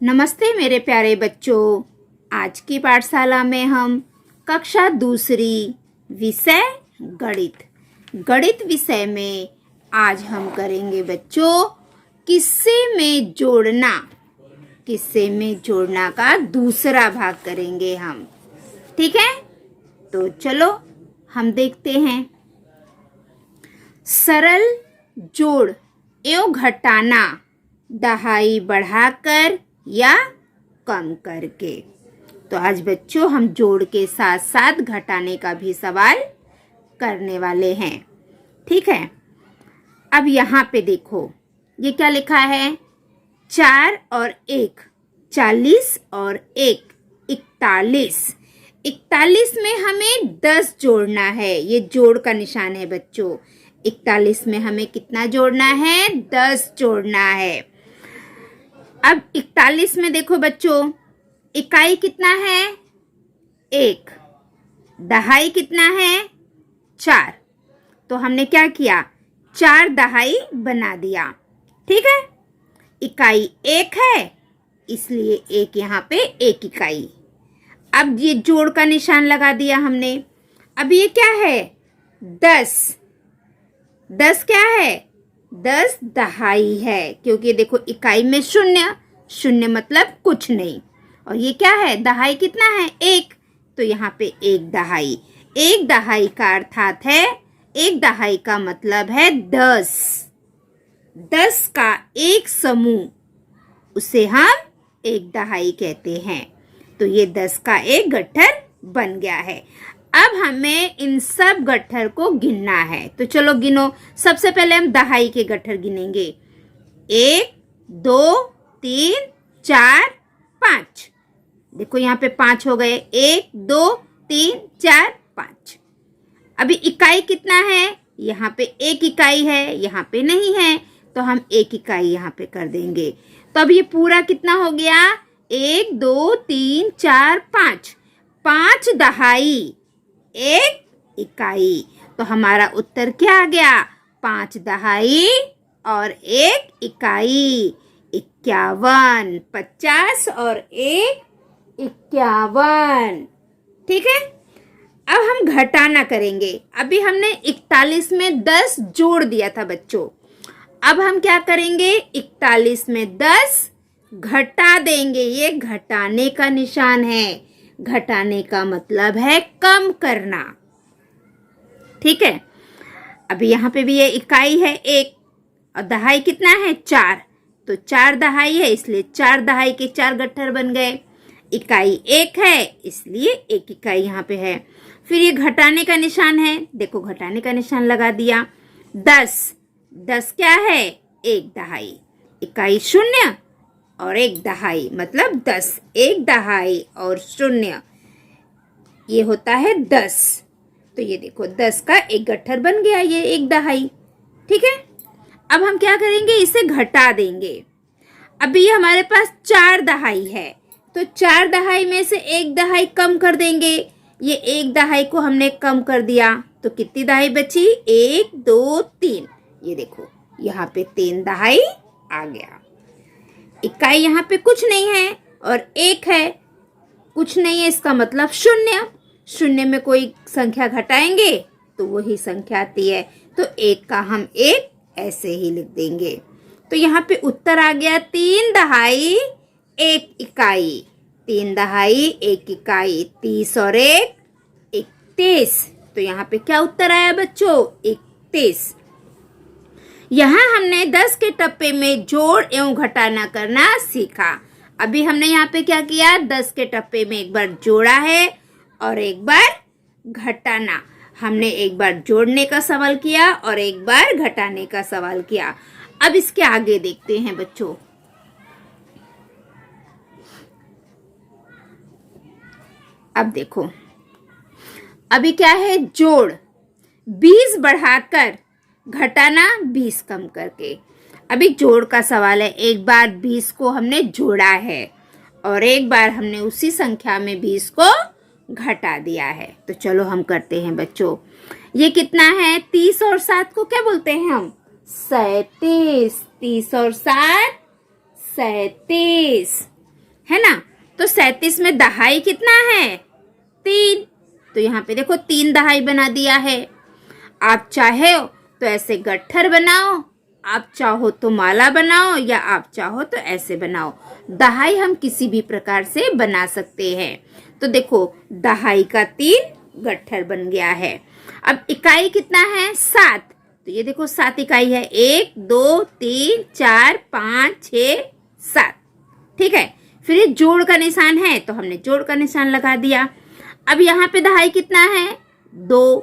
नमस्ते मेरे प्यारे बच्चों। आज की पाठशाला में हम कक्षा दूसरी विषय गणित विषय में आज हम करेंगे बच्चों किस्से में जोड़ना का दूसरा भाग करेंगे हम। ठीक है, तो चलो हम देखते हैं। सरल जोड़ एवं घटाना, दहाई बढ़ाकर या कम करके। तो आज बच्चों हम जोड़ के साथ साथ घटाने का भी सवाल करने वाले हैं। ठीक है, अब यहाँ पे देखो ये क्या लिखा है, 4 और 1 40 और 1 41। 41 में हमें 10 जोड़ना है, ये जोड़ का निशान है बच्चों। 41 में हमें कितना जोड़ना है, 10 जोड़ना है। अब 41 में देखो बच्चों, इकाई कितना है, 1, दहाई कितना है, 4। तो हमने क्या किया, 4 दहाई बना दिया। ठीक है, इकाई 1 है इसलिए 1 यहाँ पे 1 इकाई। अब ये जोड़ का निशान लगा दिया हमने। अब ये क्या है, 10 क्या है, 10 दहाई है, क्योंकि देखो इकाई में शून्य मतलब कुछ नहीं, और ये क्या है, दहाई कितना है, 1। तो यहाँ पे 1 दहाई। 1 दहाई का अर्थात है, 1 दहाई का मतलब है 10 का एक समूह, उसे हम 1 दहाई कहते हैं। तो ये 10 का एक गट्ठर बन गया है। अब हमें इन सब गट्ठर को गिनना है, तो चलो गिनो। सबसे पहले हम दहाई के गट्ठर गिनेंगे, 1 2 3 4 5। देखो यहाँ पे 5 हो गए, 1 2 3 4 5। अभी इकाई कितना है, यहाँ पे 1 इकाई है, यहाँ पे नहीं है, तो हम 1 इकाई यहाँ पे कर देंगे। तो अब ये पूरा कितना हो गया, 1 2 3 4 5, 5 दहाई 1 इकाई। तो हमारा उत्तर क्या आ गया, 5 दहाई और 1 इकाई, 51। 50 और 1 51। ठीक है, अब हम घटाना करेंगे। अभी हमने 41 में 10 जोड़ दिया था बच्चों। अब हम क्या करेंगे, 41 में 10 घटा देंगे। ये घटाने का निशान है, घटाने का मतलब है कम करना। ठीक है, अभी यहाँ पे भी ये इकाई है 1 और दहाई कितना है, 4। तो 4 दहाई है इसलिए 4 दहाई के 4 गट्ठर बन गए। इकाई 1 है इसलिए 1 इकाई यहाँ पे है। फिर ये घटाने का निशान है, देखो घटाने का निशान लगा दिया। 10 क्या है, 1 दहाई। इकाई 0 और 1 दहाई मतलब 10। 1 दहाई और 0 ये होता है 10। तो ये देखो 10 का एक गट्ठर बन गया, ये 1 दहाई। ठीक है, अब हम क्या करेंगे, इसे घटा देंगे। अभी हमारे पास 4 दहाई है, तो 4 दहाई में से 1 दहाई कम कर देंगे। ये 1 दहाई को हमने कम कर दिया, तो कितनी दहाई बची, 1 2 3। ये देखो यहाँ पे 3 दहाई आ गया। इकाई यहाँ पे कुछ नहीं है और 1 है, कुछ नहीं है इसका मतलब 0 में कोई संख्या घटाएंगे तो वही संख्या आती है, तो 1 का हम 1 ऐसे ही लिख देंगे। तो यहाँ पे उत्तर आ गया 3 दहाई 1 इकाई। 3 दहाई 1 इकाई, 30 और 1 31। तो यहाँ पे क्या उत्तर आया बच्चों, 31। यहाँ हमने 10 के टप्पे में जोड़ एवं घटाना करना सीखा। अभी हमने यहाँ पे क्या किया, 10 के टप्पे में एक बार जोड़ा है और एक बार घटाना। हमने एक बार जोड़ने का सवाल किया और एक बार घटाने का सवाल किया। अब इसके आगे देखते हैं बच्चों। अब देखो अभी क्या है, जोड़ 20 बढ़ाकर घटाना 20 कम करके। अभी जोड़ का सवाल है, एक बार 20 को हमने जोड़ा है और एक बार हमने उसी संख्या में 20 को घटा दिया है। तो चलो हम करते हैं बच्चों। ये कितना है, 30 और 7 को क्या बोलते हैं हम, 37। 30 और 7 37। है ना। तो 37 में दहाई कितना है? 3। तो यहाँ पे देखो 3 दहाई बना दिया है। आप चाहे तो ऐसे गट्ठर बनाओ, आप चाहो तो माला बनाओ, या आप चाहो तो ऐसे बनाओ। दहाई हम किसी भी प्रकार से बना सकते हैं। तो देखो दहाई का 3 गट्ठर बन गया है। अब इकाई कितना है? 7। तो ये देखो 7 इकाई है। 1 2 3 4 5 6 7। ठीक है। फिर ये जोड़ का निशान है तो हमने जोड़ का निशान लगा दिया। अब यहाँ पे दहाई कितना है? 2।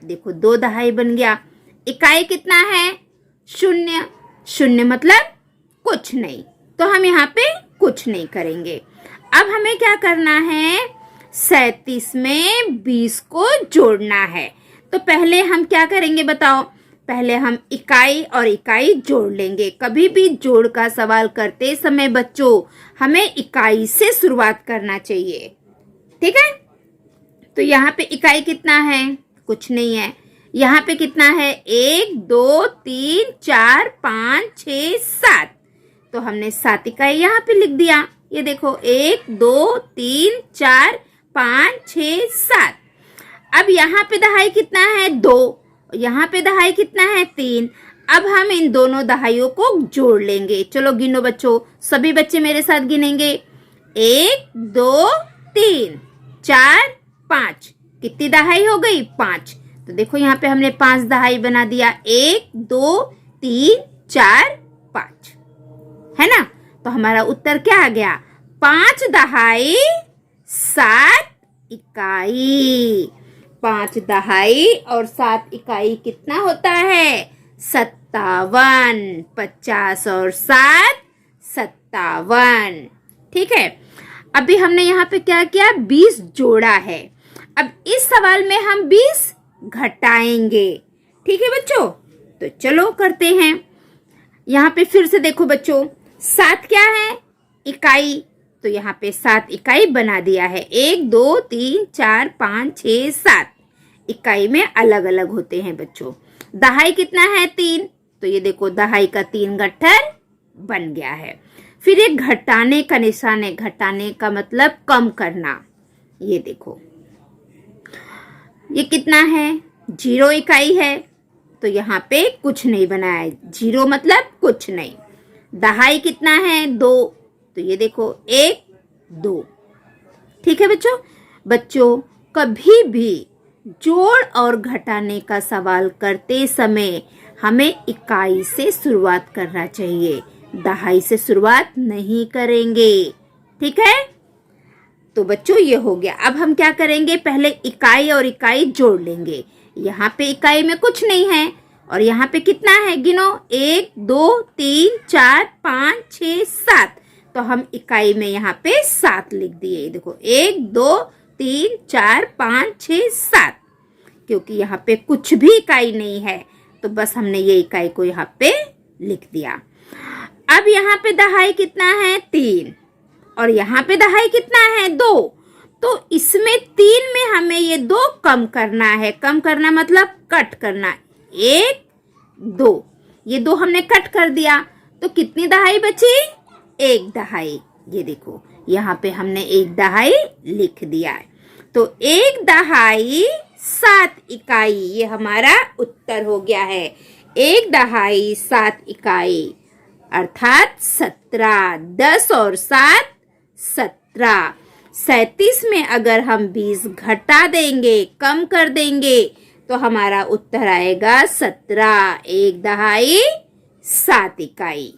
देखो 2 दहाई बन गया। इकाई कितना है? 0। 0 मतलब कुछ नहीं, तो हम यहाँ पे कुछ नहीं करेंगे। अब हमें क्या करना है? 37 में 20 को जोड़ना है। तो पहले हम क्या करेंगे बताओ? पहले हम इकाई और इकाई जोड़ लेंगे। कभी भी जोड़ का सवाल करते समय बच्चों हमें इकाई से शुरुआत करना चाहिए। ठीक है। तो यहाँ पे इकाई कितना है? कुछ नहीं है। यहाँ पे कितना है? 1 2 3 4 5 6 7। तो हमने 7 इकाई यहाँ पे लिख दिया। ये देखो 1 2 3 4 5 6 7। अब यहाँ पे दहाई कितना है? 2। यहाँ पे दहाई कितना है? 3। अब हम इन दोनों दहाइयों को जोड़ लेंगे। चलो गिनो बच्चों, सभी बच्चे मेरे साथ गिनेंगे। 1 2 3 4 5। कितनी दहाई हो गई? 5। तो देखो यहाँ पे हमने 5 दहाई बना दिया। 1 2 3 4 5, है ना। तो हमारा उत्तर क्या आ गया? 5 दहाई 7 इकाई। 5 दहाई और 7 इकाई कितना होता है? 57। 50 और 7 57। ठीक है। अभी हमने यहाँ पे क्या किया? 20 जोड़ा है। अब इस सवाल में हम 20 घटाएंगे। ठीक है बच्चों। तो चलो करते हैं। यहाँ पे फिर से देखो बच्चों, 7 क्या है? इकाई। तो यहाँ पे 7 इकाई बना दिया है। 1 2 3 4 5 6 7 इकाई में अलग अलग होते हैं बच्चों। दहाई कितना है? 3। तो ये देखो दहाई का 3 गट्ठर बन गया है। फिर एक घटाने का निशान है। घटाने का मतलब कम करना। ये देखो ये कितना है? 0 इकाई है। तो यहाँ पे कुछ नहीं बनाया है। 0 मतलब कुछ नहीं। दहाई कितना है? 2। तो ये देखो 1 2। ठीक है बच्चों। बच्चों कभी भी जोड़ और घटाने का सवाल करते समय हमें इकाई से शुरुआत करना चाहिए, दहाई से शुरुआत नहीं करेंगे। ठीक है। तो बच्चों ये हो गया। अब हम क्या करेंगे? पहले इकाई और इकाई जोड़ लेंगे। यहाँ पे इकाई में कुछ नहीं है और यहाँ पे कितना है? गिनो। 1 2 3 4 5 6 7। तो हम इकाई में यहाँ पे 7 लिख दिए। देखो 1 2 3 4 5 6 7। क्योंकि यहाँ पे कुछ भी इकाई नहीं है तो बस हमने ये इकाई को यहाँ पे लिख दिया। अब यहाँ पे दहाई कितना है? 3। और यहाँ पे दहाई कितना है? 2। तो इसमें 3 में हमें ये 2 कम करना है। कम करना मतलब कट करना। 1 2, ये 2 हमने कट कर दिया। तो कितनी दहाई बची? 1 दहाई। ये देखो यहाँ पे हमने 1 दहाई लिख दिया है। तो 1 दहाई 7 इकाई, ये हमारा उत्तर हो गया है। 1 दहाई 7 इकाई अर्थात 17। 10 और 7 17। 37 में अगर हम 20 घटा देंगे, कम कर देंगे तो हमारा उत्तर आएगा 17। 1 दहाई 7 इकाई।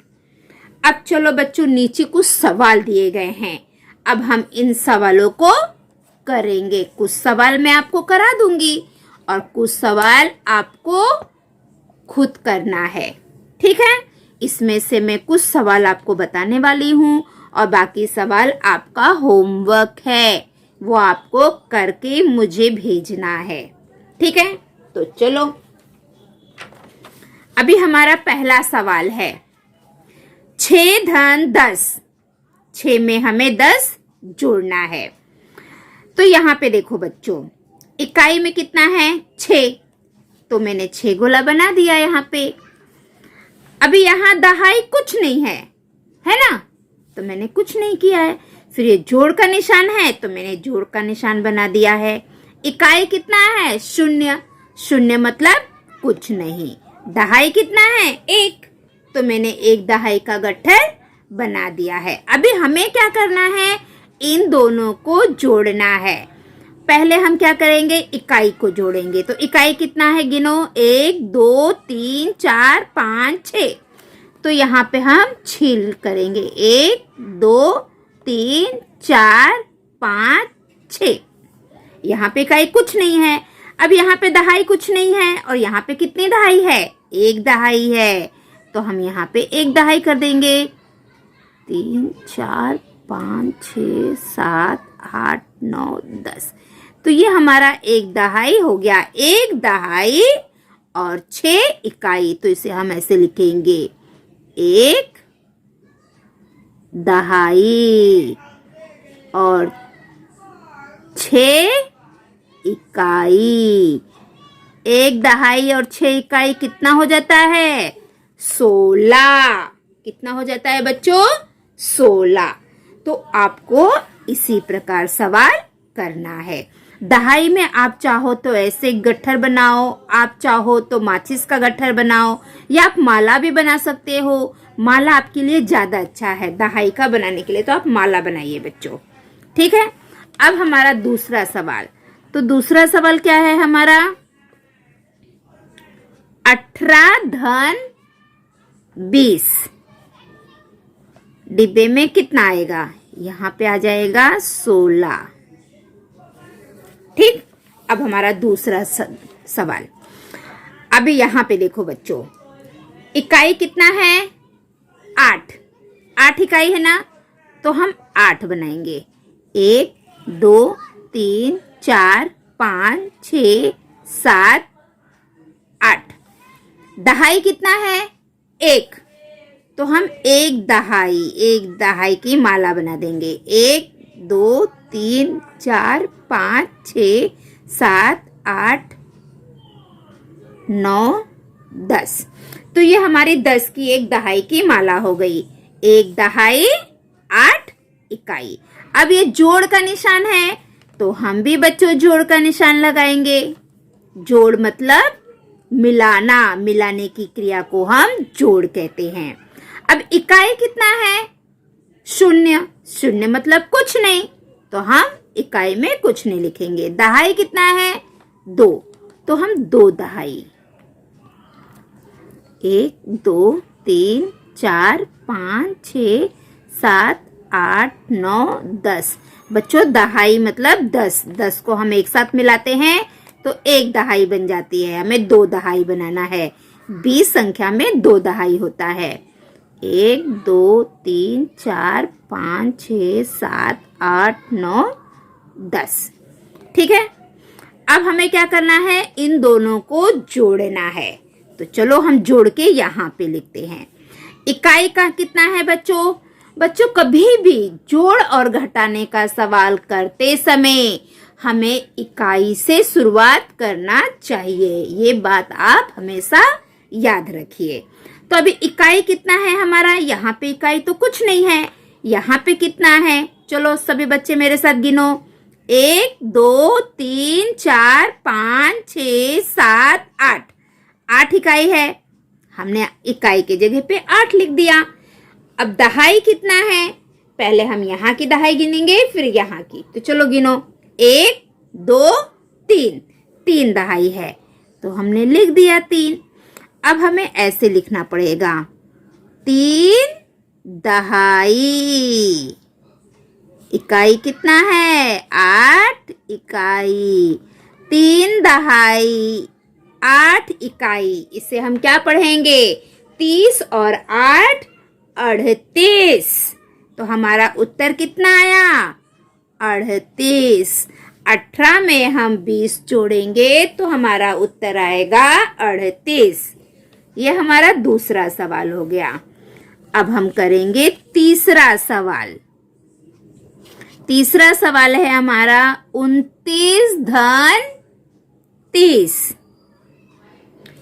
अब चलो बच्चों नीचे कुछ सवाल दिए गए हैं। अब हम इन सवालों को करेंगे। कुछ सवाल मैं आपको करा दूंगी और कुछ सवाल आपको खुद करना है। ठीक है। इसमें से मैं कुछ सवाल आपको बताने वाली हूँ और बाकी सवाल आपका होमवर्क है, वो आपको करके मुझे भेजना है। ठीक है। तो चलो अभी हमारा पहला सवाल है 6 धन 10। 6 में हमें 10 जोड़ना है। तो यहाँ पे देखो बच्चों इकाई में कितना है? 6। तो मैंने 6 गोला बना दिया। यहाँ पे अभी यहाँ दहाई कुछ नहीं है, है ना। तो मैंने कुछ नहीं किया है। फिर ये जोड़ का निशान है तो मैंने जोड़ का निशान बना दिया है। इकाई कितना है? 0। 0 मतलब कुछ नहीं। दहाई कितना है? 1। तो मैंने 1 दहाई का गट्ठर बना दिया है। अभी हमें क्या करना है? इन दोनों को जोड़ना है। पहले हम क्या करेंगे? इकाई को जोड़ेंगे। तो इकाई कितना है? गिनो। 1 2 3 4 5 6। तो यहाँ पे हम छील करेंगे। 1 2 3 4 5 6। यहाँ पे इकाई कुछ नहीं है। अब यहाँ पे दहाई कुछ नहीं है। और यहाँ पे कितनी दहाई है? 1 दहाई है। तो हम यहाँ पे 1 दहाई कर देंगे। 3 4 5 6 7 8 9 10। तो ये हमारा 1 दहाई हो गया। 1 दहाई और 6 इकाई। तो इसे हम ऐसे लिखेंगे, 1 दहाई और 6 इकाई। 1 दहाई और 6 इकाई कितना हो जाता है? 16। कितना हो जाता है बच्चों? 16। तो आपको इसी प्रकार सवाल करना है। दहाई में आप चाहो तो ऐसे गट्ठर बनाओ, आप चाहो तो माचिस का गट्ठर बनाओ, या आप माला भी बना सकते हो। माला आपके लिए ज्यादा अच्छा है दहाई का बनाने के लिए, तो आप माला बनाइए बच्चों। ठीक है। अब हमारा दूसरा सवाल। तो दूसरा सवाल क्या है हमारा? 18 धन 20 डिब्बे में कितना आएगा? यहाँ पे आ जाएगा 16। ठीक। अब हमारा दूसरा सवाल। अभी यहाँ पे देखो बच्चों, इकाई कितना है? 8। 8 इकाई है ना, तो हम 8 बनाएंगे। 1 2 3 4 5 6 7 8। दहाई कितना है? 1। तो हम 1 दहाई की माला बना देंगे। 1 2 3 4 5 6 7 8 9 10। तो ये हमारी 10 की 1 दहाई की माला हो गई। 1 दहाई 8 इकाई। अब ये जोड़ का निशान है, तो हम भी बच्चों जोड़ का निशान लगाएंगे। जोड़ मतलब मिलाना, मिलाने की क्रिया को हम जोड़ कहते हैं। अब इकाई कितना है? 0। 0 मतलब कुछ नहीं, तो हम इकाई में कुछ नहीं लिखेंगे। दहाई कितना है? 2। तो हम 2 दहाई। 1 2 3 4 5 6 7 8 9 10। बच्चों दहाई मतलब 10। 10 को हम एक साथ मिलाते हैं तो 1 दहाई बन जाती है। हमें 2 दहाई बनाना है। 20 संख्या में 2 दहाई होता है। 1 2 3 4 5 6 7 8 9 10। ठीक है। अब हमें क्या करना है? इन दोनों को जोड़ना है। तो चलो हम जोड़ के यहाँ पे लिखते हैं। इकाई का कितना है बच्चों? बच्चों कभी भी जोड़ और घटाने का सवाल करते समय हमें इकाई से शुरुआत करना चाहिए। ये बात आप हमेशा याद रखिए। तो अभी इकाई कितना है हमारा? यहाँ पे इकाई तो कुछ नहीं है। यहाँ पे कितना है? चलो सभी बच्चे मेरे साथ गिनो। 1 2 3 4 5 6 7 8। 8 इकाई है। हमने इकाई की जगह पे 8 लिख दिया। अब दहाई कितना है? पहले हम यहाँ की दहाई गिनेंगे, फिर यहाँ की। तो चलो गिनो। 1 2 3। 3 दहाई है, तो हमने लिख दिया 3। अब हमें ऐसे लिखना पड़ेगा, 3 दहाई। इकाई कितना है? 8 इकाई। 3 दहाई 8 इकाई। इसे हम क्या पढ़ेंगे? 30 और 8 38। तो हमारा उत्तर कितना आया? 38। 18 में हम 20 जोड़ेंगे तो हमारा उत्तर आएगा 38। ये हमारा दूसरा सवाल हो गया। अब हम करेंगे तीसरा सवाल। तीसरा सवाल है हमारा 29 धन 30।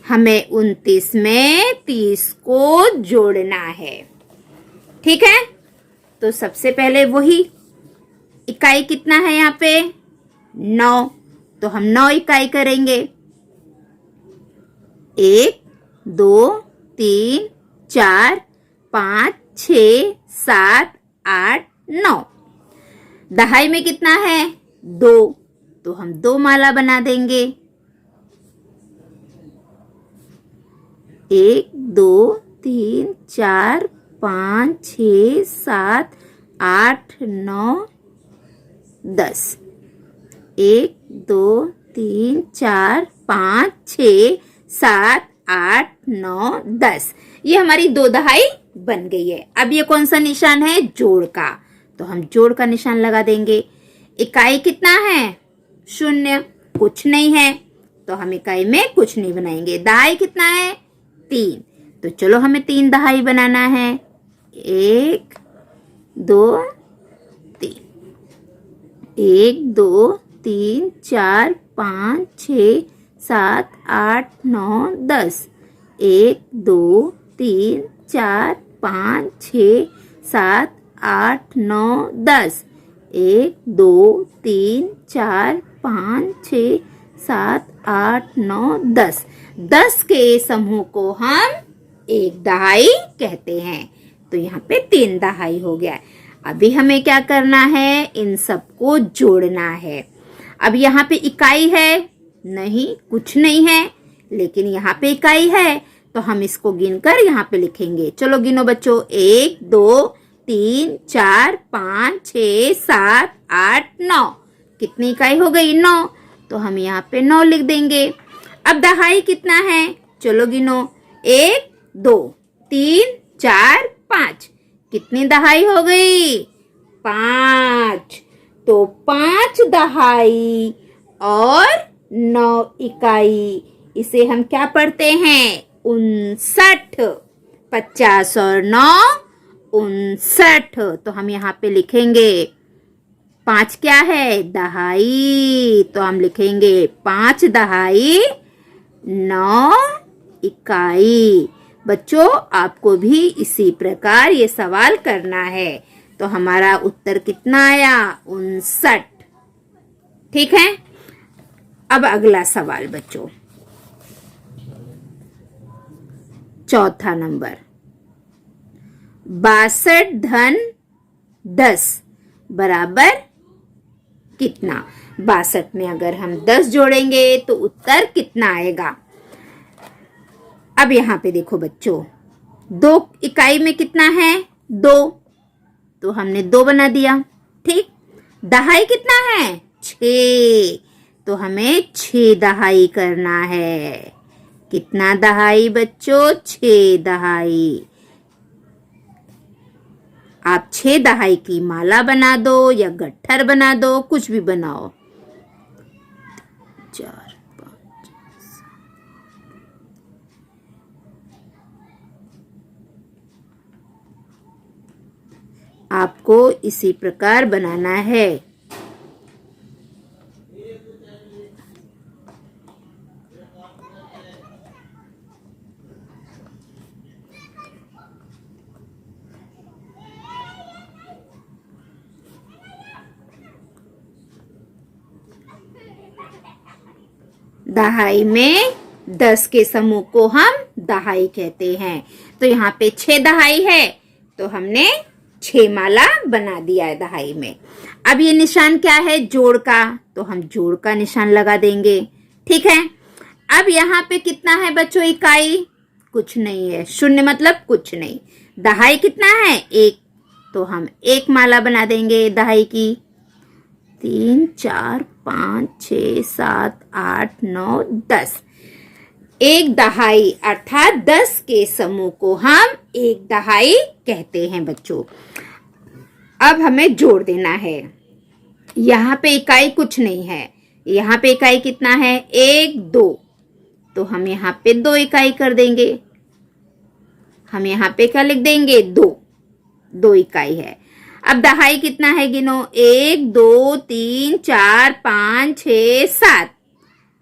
हमें 29 में 30 को जोड़ना है। ठीक है। तो सबसे पहले वही इकाई कितना है यहाँ पे 9, तो हम 9 इकाई करेंगे। 1 2 3 4 5 6 7 8 9। दहाई में कितना है 2, तो हम 2 माला बना देंगे। 1 2 3 4 5 6 7 8 9 10। 1 2 3 4 5 6 7 8 9 10। ये हमारी 2 दहाई बन गई है। अब ये कौन सा निशान है जोड़ का, तो हम जोड़ का निशान लगा देंगे। इकाई कितना है 0, कुछ नहीं है, तो हम इकाई में कुछ नहीं बनाएंगे। दहाई कितना है 3, तो चलो हमें 3 दहाई बनाना है। 1 2 3। 1 2 3 4 5 6 7 8 9 10। 1 2 3 4 5 6 7 8 9 10। 1 2 3 4 5 6 7 8 9 10। 10 के समूह को हम एक दहाई कहते हैं। तो यहाँ पे 3 दहाई हो गया। अभी हमें क्या करना है, इन सबको जोड़ना है। अब यहाँ पे इकाई है नहीं, कुछ नहीं है, लेकिन यहाँ पे इकाई है, तो हम इसको गिनकर यहाँ पे लिखेंगे। चलो गिनो बच्चों, 1 2 3 4 5 6 7 8 9। कितनी इकाई हो गई 9, तो हम यहाँ पे 9 लिख देंगे। अब दहाई कितना है, चलो गिनो, 1 2 3 4 5। कितनी दहाई हो गई 5, तो 5 दहाई और 9 इकाई, इसे हम क्या पढ़ते हैं 59। 50 और 9 59। तो हम यहाँ पे लिखेंगे 5 क्या है दहाई, तो हम लिखेंगे 5 दहाई 9 इकाई। बच्चों आपको भी इसी प्रकार ये सवाल करना है। तो हमारा उत्तर कितना आया 59। ठीक है। अब अगला सवाल बच्चों, चौथा नंबर, 62 धन 10 बराबर कितना। 62 में अगर हम 10 जोड़ेंगे तो उत्तर कितना आएगा। अब यहाँ पे देखो बच्चों, 2 इकाई में कितना है 2, तो हमने 2 बना दिया। ठीक। दहाई कितना है 6, तो हमें 6 दहाई करना है। कितना दहाई बच्चों 6 दहाई। आप 6 दहाई की माला बना दो या गट्ठर बना दो, कुछ भी बनाओ। 4 5 आपको इसी प्रकार बनाना है। दहाई में 10 के समूह को हम दहाई कहते हैं। तो यहाँ पे 6 दहाई है, तो हमने 6 माला बना दिया है दहाई में। अब ये निशान क्या है जोड़ का, तो हम जोड़ का निशान लगा देंगे। ठीक है। अब यहाँ पे कितना है बच्चों इकाई, कुछ नहीं है, 0 मतलब कुछ नहीं। दहाई कितना है 1, तो हम 1 माला बना देंगे दहाई की। 3 4 5 6 7 8 9 10। एक दहाई अर्थात 10 के समूह को हम एक दहाई कहते हैं बच्चों। अब हमें जोड़ देना है। यहाँ पे इकाई कुछ नहीं है, यहाँ पे इकाई कितना है 1 2, तो हम यहाँ पे 2 इकाई कर देंगे। हम यहाँ पे क्या लिख देंगे 2 इकाई है। अब दहाई कितना है गिनो, 1 2 3 4 5 6 7।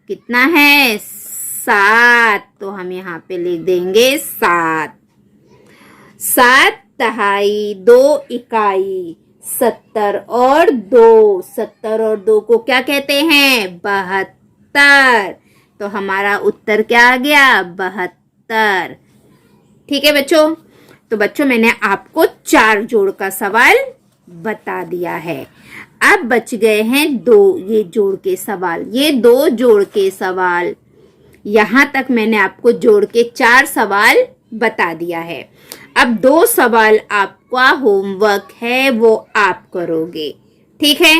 कितना है 7, तो हम यहाँ पे लिख देंगे 7। 7 दहाई, 2 इकाई, 70 और 2, 70 और 2 को क्या कहते हैं? 72। तो हमारा उत्तर क्या आ गया? 72। ठीक है बच्चों। तो बच्चों मैंने आपको 4 जोड़ का सवाल बता दिया है। अब बच गए हैं 2 ये जोड़ के सवाल। ये 2 जोड़ के सवाल, यहां तक मैंने आपको जोड़ के 4 सवाल बता दिया है। अब 2 सवाल आपका होमवर्क है, वो आप करोगे। ठीक है।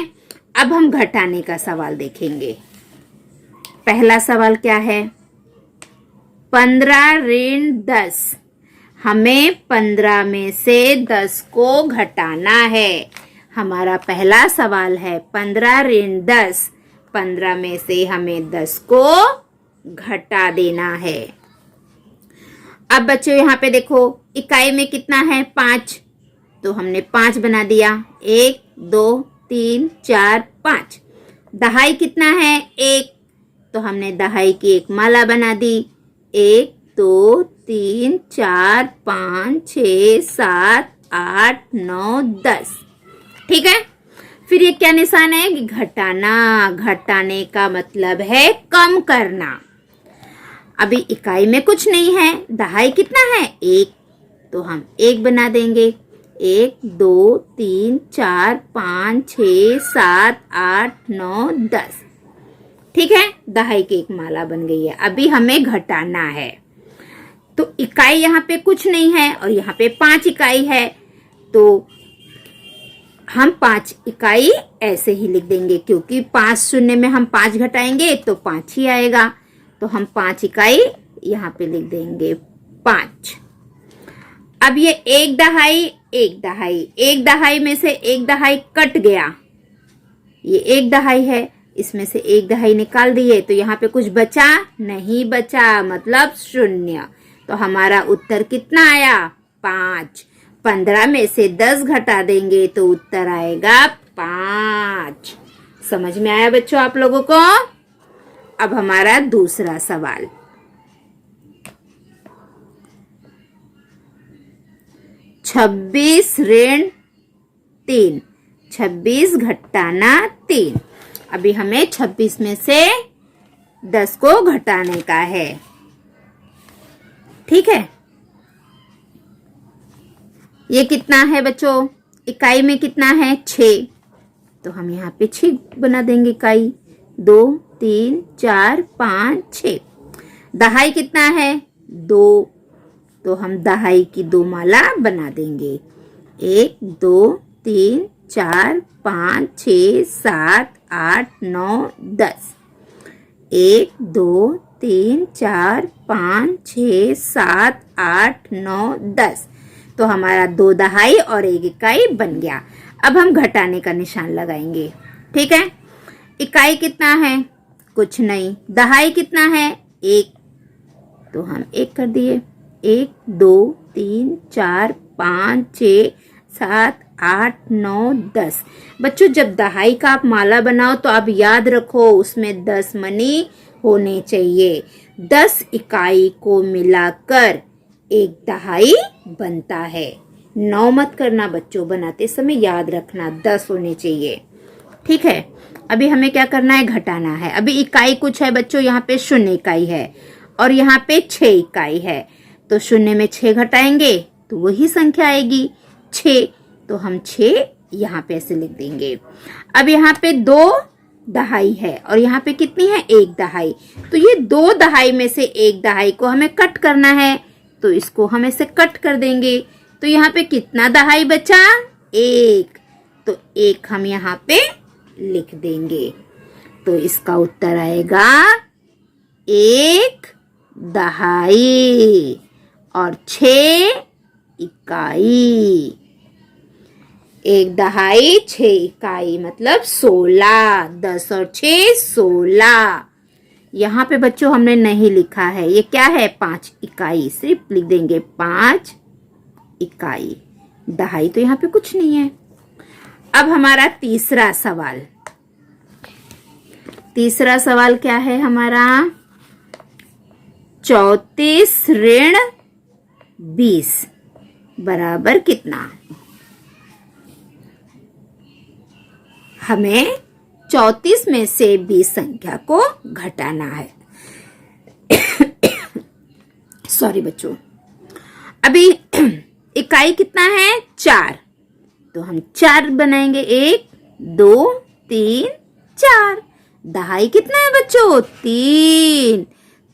अब हम घटाने का सवाल देखेंगे। पहला सवाल क्या है? 15 ऋण 10। हमें 15 में से 10 को घटाना है। हमारा पहला सवाल है 15 ऋण 10। 15 में से हमें 10 को घटा देना है। अब बच्चों यहाँ पे देखो, इकाई में कितना है? 5। तो हमने 5 बना दिया। 1 2 3 4 5। दहाई कितना है? 1। तो हमने दहाई की एक माला बना दी। 1 2 3 4 5 6 7 8 9 10। ठीक है। फिर ये क्या निशान है? घटाना। घटाने का मतलब है कम करना। अभी इकाई में कुछ नहीं है, दहाई कितना है? 1। तो हम 1 बना देंगे। 1 2 3 4 5 6 7 8 9 10। ठीक है। दहाई की एक माला बन गई है। अभी हमें घटाना है। तो इकाई यहाँ पे कुछ नहीं है और यहाँ पे 5 इकाई है। तो हम 5 इकाई ऐसे ही लिख देंगे, क्योंकि 5 शून्य में हम 5 घटाएंगे तो 5 ही आएगा। तो हम 5 इकाई यहाँ पे लिख देंगे 5। अब ये 1 दहाई, 1 दहाई, 1 दहाई में से 1 दहाई कट गया। ये 1 दहाई है, इसमें से 1 दहाई निकाल दिए तो यहाँ पे कुछ बचा नहीं, बचा मतलब 0। तो हमारा उत्तर कितना आया? 5। 15 में से 10 घटा देंगे तो उत्तर आएगा 5। समझ में आया बच्चों आप लोगों को? अब हमारा दूसरा सवाल। 26 ऋण 3। 26 घटाना 3। अभी हमें 26 में से 10 को घटाने का है। ठीक है। ये कितना है बच्चों? इकाई में कितना है? 6। तो हम यहाँ पे 6 बना देंगे इकाई। 2 3 4 5 6। दहाई कितना है? 2। तो हम दहाई की 2 माला बना देंगे। 1 2 3 4 5 6 7 8 9 10। 1 2 3 4 5 6 7 8 9 10। तो हमारा 2 दहाई और 1 इकाई बन गया। अब हम घटाने का निशान लगाएंगे। ठीक है। इकाई कितना है? कुछ नहीं। दहाई कितना है? 1। तो हम 1 कर दिए। 1 2 3 4 5 6 7 8 9 10। बच्चों जब दहाई का आप माला बनाओ तो आप याद रखो उसमें 10 मनी होने चाहिए। 10 इकाई को मिलाकर 1 दहाई बनता है। 9 मत करना बच्चों, बनाते समय याद रखना 10 होने चाहिए। ठीक है। अभी हमें क्या करना है? घटाना है। अभी इकाई कुछ है बच्चों, यहाँ पे 0 इकाई है और यहाँ पे 6 इकाई है। तो 0 में 6 घटाएंगे तो वही संख्या आएगी 6। तो हम 6 यहाँ पे ऐसे लिख देंगे। अब यहाँ पे 2 दहाई है और यहाँ पे कितनी है? 1 दहाई। तो ये 2 दहाई में से 1 दहाई को हमें कट करना है, तो इसको हम ऐसे कट कर देंगे। तो यहाँ पे कितना दहाई बचा? 1। तो 1 हम यहाँ पे लिख देंगे। तो इसका उत्तर आएगा 1 दहाई और 6 इकाई। 1 दहाई 6 इकाई मतलब 16। 10 और 6 16। यहाँ पे बच्चों हमने नहीं लिखा है, ये क्या है? 5 इकाई। सिर्फ लिख देंगे 5 इकाई। दहाई तो यहाँ पे कुछ नहीं है। अब हमारा तीसरा सवाल। तीसरा सवाल क्या है हमारा? 34 ऋण 20। बराबर कितना? हमें 34 में से 20 संख्या को घटाना है। सॉरी बच्चों, अभी इकाई कितना है? 4, तो हम 4 बनाएंगे। 1 2 3 4। दहाई कितना है बच्चों? 3,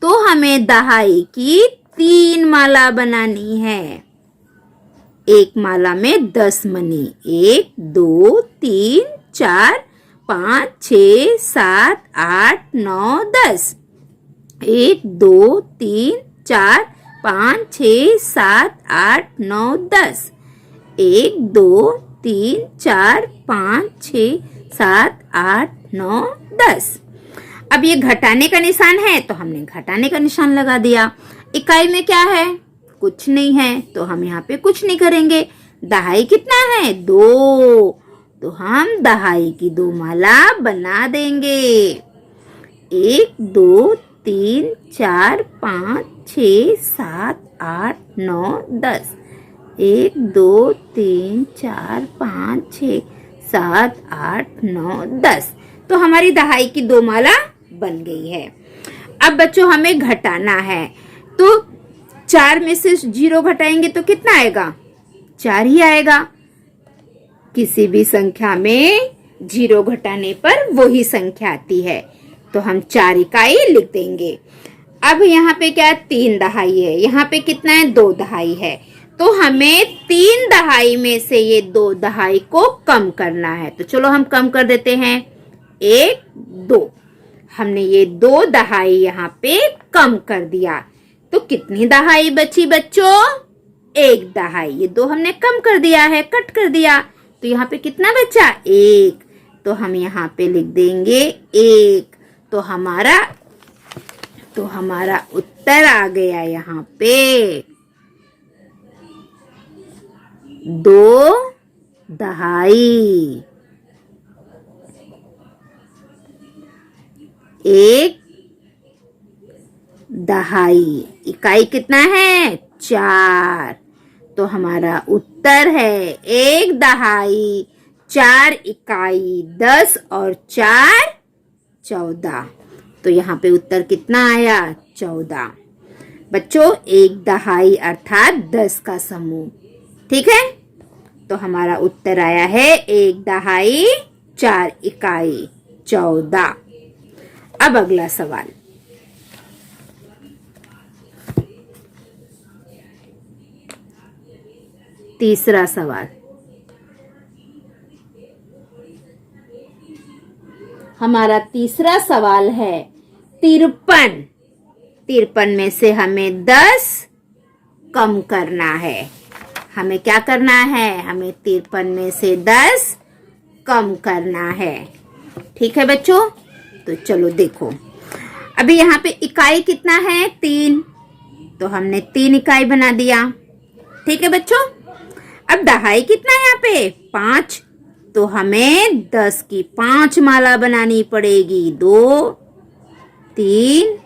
तो हमें दहाई की 3 माला बनानी है। एक माला में 10 मनी। 1 2 3 4 5 6 7 8 9 10। 1 2 3 4 5 6 7 8 9 10। 1 2 3 4 5 6 7 8 9 10। अब ये घटाने का निशान है तो हमने घटाने का निशान लगा दिया। इकाई में क्या है? कुछ नहीं है, तो हम यहाँ पे कुछ नहीं करेंगे। दहाई कितना है? 2, तो हम दहाई की 2 माला बना देंगे। 1 2 3 4 5 6 7 8 9 10। 1 2 3 4 5 6 7 8 9 10। तो हमारी दहाई की 2 माला बन गई है। अब बच्चों हमें घटाना है, तो 4 में से 0 घटाएंगे तो कितना आएगा? 4 ही आएगा। किसी भी संख्या में 0 घटाने पर वही संख्या आती है, तो हम 4 इकाई लिख देंगे। अब यहाँ पे क्या? 3 दहाई है। यहाँ पे कितना है? 2 दहाई है, तो हमें 3 दहाई में से ये 2 दहाई को कम करना है। तो चलो हम कम कर देते हैं। 1 2, हमने ये 2 दहाई यहाँ पे कम कर दिया, तो कितनी दहाई बची बच्चों? 1 दहाई। ये 2 हमने कम कर दिया है, कट कर दिया, तो यहाँ पे कितना बचा? 1, तो हम यहाँ पे लिख देंगे 1। तो हमारा उत्तर आ गया यहाँ पे 2 दहाई। 1 दहाई। इकाई कितना है? 4, तो हमारा उत्तर है 1 दहाई 4 इकाई। 10 और 4 14, तो यहाँ पे उत्तर कितना आया? 14। बच्चों 1 दहाई अर्थात 10 का समूह, ठीक है। तो हमारा उत्तर आया है 1 दहाई 4 इकाई 14। अब अगला सवाल। तीसरा सवाल। हमारा तीसरा सवाल है 53। 53 में से हमें 10 कम करना है। हमें क्या करना है? हमें 53 में से 10 कम करना है, ठीक है बच्चों। तो चलो देखो, अभी यहाँ पे इकाई कितना है? 3, तो हमने 3 इकाई बना दिया, ठीक है बच्चों। अब दहाई कितना है यहाँ पे? 5, तो हमें 10 की 5 माला बनानी पड़ेगी। 2 3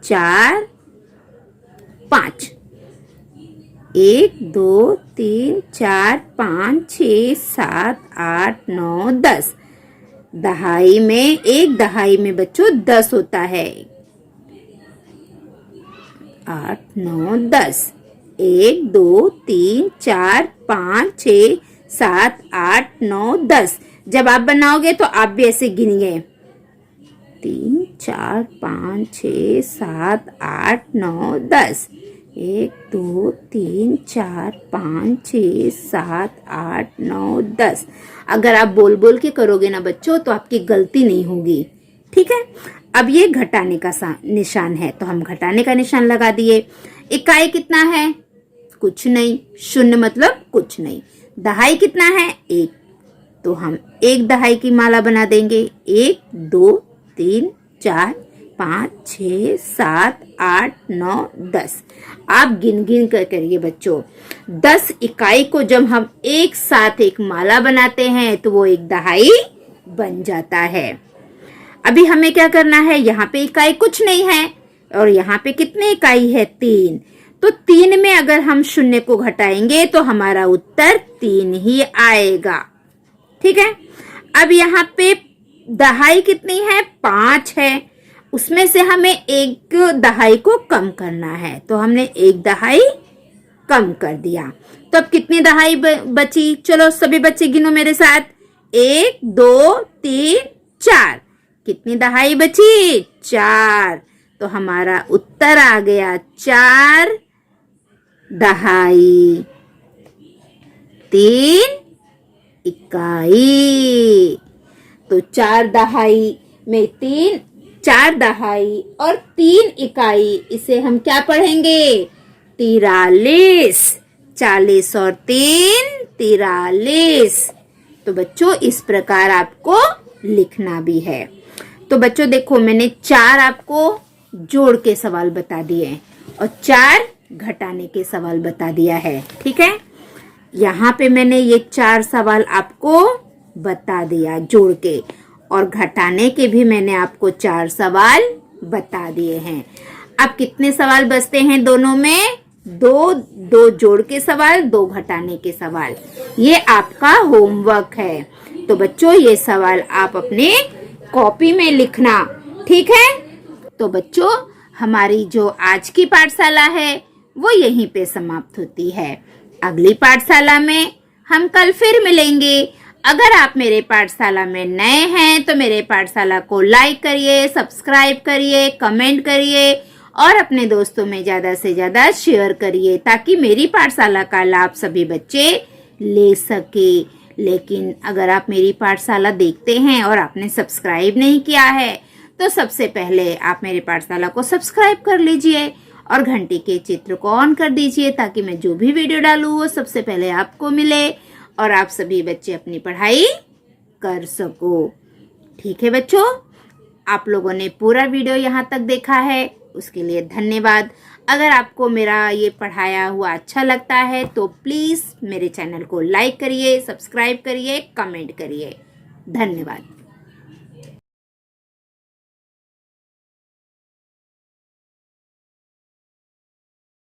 4 5। 1 2 3 4 5 6 7 8 9 10। दहाई में, एक दहाई में बच्चों 10 होता है। 8 9 10। 1 2 3 4 5 6 7 8 9 10। जब आप बनाओगे तो आप भी ऐसे गिनिए। 3 4 5 6 7 8 9 10। 1 2 3 4 5 6 7 8 9 10। अगर आप बोल बोल के करोगे ना बच्चों तो आपकी गलती नहीं होगी, ठीक है। अब ये घटाने का निशान है, तो हम घटाने का निशान लगा दिए। इकाई कितना है? कुछ नहीं। 0 मतलब कुछ नहीं। दहाई कितना है? 1, तो हम 1 दहाई की माला बना देंगे। 1 2 3 4 5 6 7 8 9 10। आप गिन गिन कर करिए बच्चों। 10 इकाई को जब हम एक साथ एक माला बनाते हैं तो वो 1 दहाई बन जाता है। अभी हमें क्या करना है? यहाँ पे इकाई कुछ नहीं है और यहाँ पे कितनी इकाई है? 3, तो 3 में अगर हम शून्य को घटाएंगे तो हमारा उत्तर 3 ही आएगा। ठीक है। अब यहाँ पे दहाई कितनी है? 5 है। उसमें से हमें 1 दहाई को कम करना है, तो हमने 1 दहाई कम कर दिया। तो अब कितनी दहाई बची? चलो सभी बच्चे गिनो मेरे साथ। 1 2 3 4। कितनी दहाई बची? 4। तो हमारा उत्तर आ गया 4 दहाई 3 इकाई। तो 4 दहाई में 4 दहाई और 3 इकाई, इसे हम क्या पढ़ेंगे? 43। 40 और 3 43। तो बच्चों इस प्रकार आपको लिखना भी है। तो बच्चों देखो, मैंने 4 आपको जोड़ के सवाल बता दिए और 4 घटाने के सवाल बता दिया है। ठीक है। यहाँ पे मैंने ये 4 सवाल आपको बता दिया जोड़ के, और घटाने के भी मैंने आपको 4 सवाल बता दिए हैं। अब कितने सवाल बचते हैं दोनों में? 2 जोड़ के सवाल, 2 घटाने के सवाल। ये आपका होमवर्क है। तो बच्चों ये सवाल आप अपने कॉपी में लिखना। ठीक है। तो बच्चों हमारी जो आज की पाठशाला है वो यहीं पे समाप्त होती है। अगली पाठशाला में हम कल फिर मिलेंगे। अगर आप मेरे पाठशाला में नए हैं तो मेरे पाठशाला को लाइक करिए, सब्सक्राइब करिए, कमेंट करिए और अपने दोस्तों में ज़्यादा से ज़्यादा शेयर करिए, ताकि मेरी पाठशाला का लाभ सभी बच्चे ले सके। लेकिन अगर आप मेरी पाठशाला देखते हैं और आपने सब्सक्राइब नहीं किया है तो सबसे पहले आप मेरे पाठशाला को सब्सक्राइब कर लीजिए और घंटी के चित्र को ऑन कर दीजिए, ताकि मैं जो भी वीडियो डालूँ वो सबसे पहले आपको मिले और आप सभी बच्चे अपनी पढ़ाई कर सको। ठीक है बच्चों, आप लोगों ने पूरा वीडियो यहाँ तक देखा है, उसके लिए धन्यवाद। अगर आपको मेरा ये पढ़ाया हुआ अच्छा लगता है तो प्लीज़ मेरे चैनल को लाइक करिए, सब्सक्राइब करिए, कमेंट करिए। धन्यवाद।